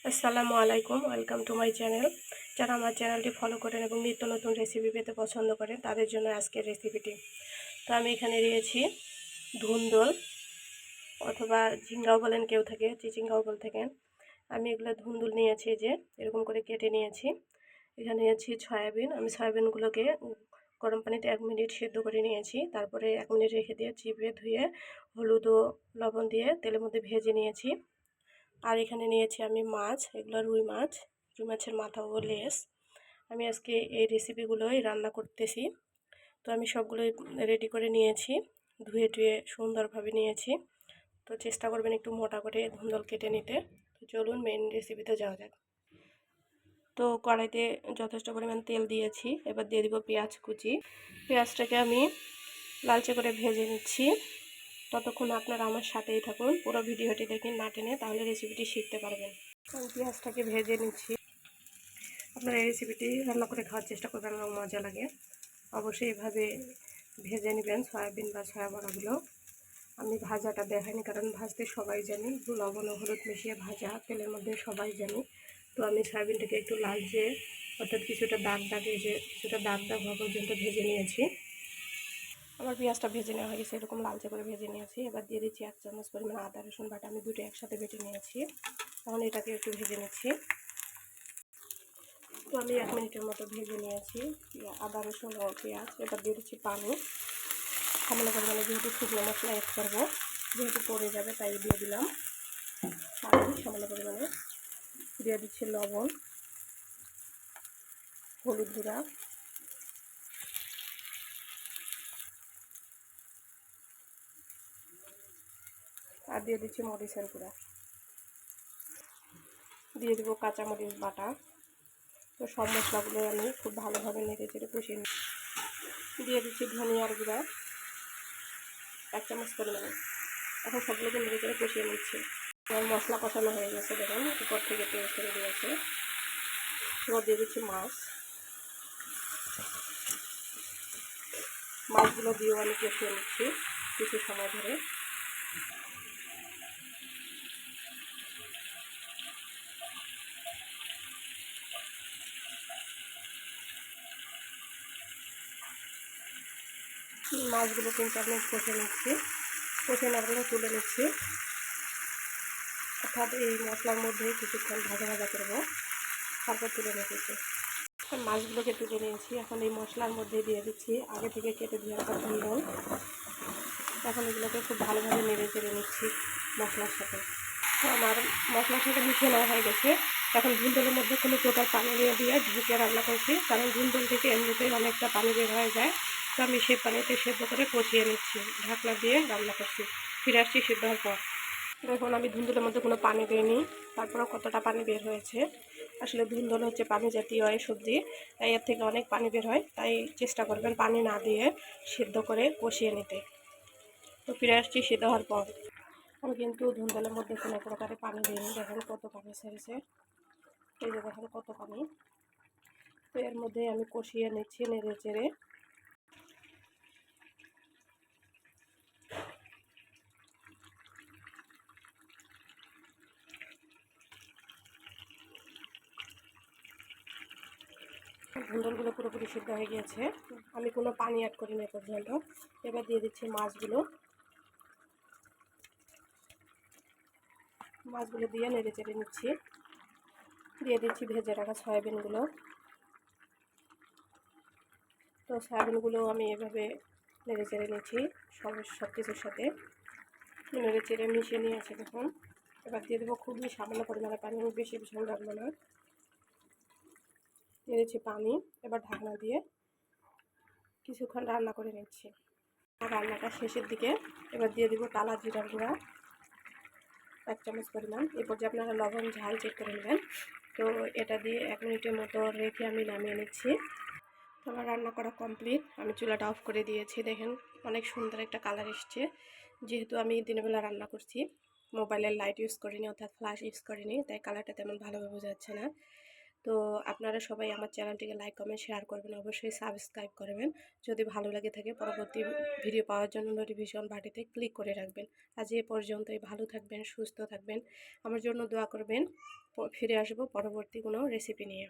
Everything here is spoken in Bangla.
আসসালামু আলাইকুম, ওয়েলকাম টু মাই চ্যানেল। যারা আমার চ্যানেলটি ফলো করেন এবং নিত্য নতুন রেসিপি পেতে পছন্দ করেন তাদের জন্য আজকের রেসিপিটি। তো আমি এখানে নিয়েছি ধুন্দল, অথবা ঝিঙ্গাও বলেন কেউ থেকে, চিচিঙ্গাও বলে থাকেন। আমি এগুলো ধুন্দুল নিয়েছি, যে এরকম করে কেটে নিয়েছি। এখানে নিয়েছি সয়াবিন। আমি সয়াবিনগুলোকে গরম পানিতে 1 মিনিট সেদ্ধ করে নিয়েছি। তারপরে 1 মিনিট রেখে দিয়ে চিপে ধুয়ে হলুদ ও লবণ দিয়ে তেলের মধ্যে ভেজে নিয়েছি। আর এখানে নিয়েছি আমি মাছ, এগুলো রুই মাছ, রুই মাছের মাথা ও লেজ। আমি আজকে এই রেসিপিগুলোই রান্না করতেছি। তো আমি সবগুলোই রেডি করে নিয়েছি, ধুয়ে টুয়ে সুন্দরভাবে নিয়েছি। তো চেষ্টা করবেন একটু মোটা করে ধুন্দল কেটে নিতে। তো চলুন মেন রেসিপিতে যাওয়া যাক। তো কড়াইতে যথেষ্ট পরিমাণ তেল দিয়েছি, এবার দিয়ে দিব পেঁয়াজ কুচি। পেঁয়াজটাকে আমি লালচে করে ভেজে নিচ্ছি। ততক্ষণ আপনারা আমার সাথেই থাকুন, পুরো ভিডিওটি দেখে না টেনে, তাহলে রেসিপিটি শিখতে পারবেন। আমি পেঁয়াজটাকে ভেজে নিচ্ছি। আপনারা এই রেসিপিটি রান্না করে খাওয়ার চেষ্টা করবেন, এবং মজা লাগে। অবশ্যই এভাবে ভেজে নেবেন সয়াবিন বা সয়া বড়াগুলো। আমি ভাজাটা দেখাইনি, কারণ ভাজতে সবাই জানি, লবণ ও হলুদ মিশিয়ে ভাজা তেলের মধ্যে সবাই জানি। তো আমি সয়াবিনটাকে একটু লালচে, অর্থাৎ কিছুটা দাগ হওয়া পর্যন্ত ভেজে নিয়েছি। আমার পেঁয়াজটা ভেজে নেওয়া হয়ে গেছে, এরকম লালচে করে ভেজে নিয়েছি। এবার দিয়ে দিচ্ছি 1 চামচ পরিমাণ আদা রসুন বাটা। আমি দুটো একসাথে বেটে নিয়েছি। তখন এটাকে একটু ভেজে নিচ্ছি। তো আমি 1 মিনিটের মতো ভেজে নিয়েছি আদা রসুন ও পেঁয়াজ। এবার দিয়ে দিচ্ছি পানি সামান্য পরিমাণে, যেহেতু শুকনো মশলা অ্যাড করবো, যেহেতু পড়ে যাবে তাই দিয়ে দিলাম পানি সামান্য পরিমাণে। দিয়ে দিচ্ছি লবণ, হলুদ গুঁড়া, আর দিয়ে দিচ্ছি মরিচের গুঁড়া, দিয়ে দেবো কাঁচামরিচ বাটা। তো সব মশলাগুলো আমি খুব ভালোভাবে নেড়ে চেড়ে কষিয়ে নিই। দিয়ে দিচ্ছি ধনিয়ার গুঁড়া 1 চামচ পরিমাণে। এখন সবগুলোকে নেড়ে চেড়ে কষিয়ে নিচ্ছি। আমার মশলা কষানো হয়ে গেছে, দেখুন উপর থেকে তেল ছেড়ে দিয়েছে। এবার দিয়ে দিচ্ছি মাছগুলো দিয়েও আমি কষিয়ে নিচ্ছি কিছু সময় ধরে। মাছগুলো 3-4 মিনিট কষে নিচ্ছি। কষে নাড়াগুলো তুলে নিচ্ছি, অর্থাৎ এই মশলার মধ্যেই কিছুক্ষণ ভাজা ভাজা করবো, তারপর তুলে নিচ্ছি। মাছগুলোকে তুলে নিয়েছি। এখন এই মশলার মধ্যে দিয়ে দিচ্ছি আগে থেকে কেটে ধুয়ে রাখা ধুন্দল। এখন এগুলোকে খুব ভালোভাবে নেড়ে চেড়ে নিচ্ছি মশলার সাথে। তো আমার মশলার সাথে মিশিয়ে নেওয়া হয়ে গেছে। এখন ধুন্দলের মধ্যে কোনো প্রকার পানি দিয়ে ঢেকে রান্না করছি, কারণ ধুন্দল থেকে এমনিতেই অনেকটা পানি বের হয়ে যায়। তো আমি সেই পানিতে সেদ্ধ করে কষিয়ে নিচ্ছি, ঢাকনা দিয়ে রান্না করছি। ফিরে আসছি সেদ্ধ হওয়ার পর। দেখুন আমি ধুন্দলের মধ্যে কোনো পানি দিইনি, তারপরেও কতটা পানি বের হয়েছে। আসলে ধুন্দল হচ্ছে পানি জাতীয় সবজি, তাই এর থেকে অনেক পানি বের হয়। তাই চেষ্টা করবেন পানি না দিয়ে সেদ্ধ করে কষিয়ে নিতে। তো ফিরে আসছি সেদ্ধ হওয়ার পর। আমি কিন্তু ধুন্দলের মধ্যে কোনো প্রকারে পানি দিইনি। দেখেন কত পানি ছেড়েছে, এই যে দেখেন কত পানি। তো এর মধ্যে আমি কষিয়ে নিচ্ছি নেড়ে চেড়ে। ধুন্দলগুলো পুরোপুরি সিদ্ধ হয়ে গিয়েছে, আমি কোনো পানি অ্যাড করিনি এ পর্যন্ত। এবার দিয়ে দিচ্ছি মাছগুলো দিয়ে নেড়ে চেড়ে নিচ্ছি। দিয়ে দিচ্ছি ভেজে রাখা সয়াবিনগুলো। তো সয়াবিনগুলো আমি এভাবে নেড়ে চেড়ে নিচ্ছি সব কিছুর সাথে, নেড়ে চেড়ে মিশিয়ে নিয়েছি দেখুন। এবার দিয়ে দেবো খুবই সামান্য পরিমাণে পানি, বেশি ঝোল রাখবো না। দিয়ে দিচ্ছি পানি। এবার ঢাকনা দিয়ে কিছুক্ষণ রান্না করে নিচ্ছি। আর রান্নাটা শেষের দিকে এবার দিয়ে দিব টালা জিরার গুঁড়া 1 চামচ পরিমাণ। এরপর যে আপনারা লবণ ঝাল চেক করে নেবেন। তো এটা দিয়ে 1 মিনিটের মতো রেখে আমি নামিয়ে নিচ্ছি। আমার রান্না করা কমপ্লিট। আমি চুলাটা অফ করে দিয়েছি। দেখেন অনেক সুন্দর একটা কালার এসছে। যেহেতু আমি দিনের বেলা রান্না করছি, মোবাইলের লাইট ইউজ করিনি, অর্থাৎ ফ্ল্যাশ ইউজ করিনি, তাই কালারটা তেমন ভালোভাবে বোঝা যাচ্ছে না। তো আপনারা সবাই আমার চ্যানেলটিকে লাইক কমেন্ট শেয়ার করবেন, অবশ্যই সাবস্ক্রাইব করবেন। যদি ভালো লাগে থাকে পরবর্তী ভিডিও পাওয়ার জন্য নোটিফিকেশন বাটিতে ক্লিক করে রাখবেন। আজ এ পর্যন্তই, ভালো থাকবেন, সুস্থ থাকবেন, আমার জন্য দোয়া করবেন। ফিরে আসবো পরবর্তী কোনো রেসিপি নিয়ে।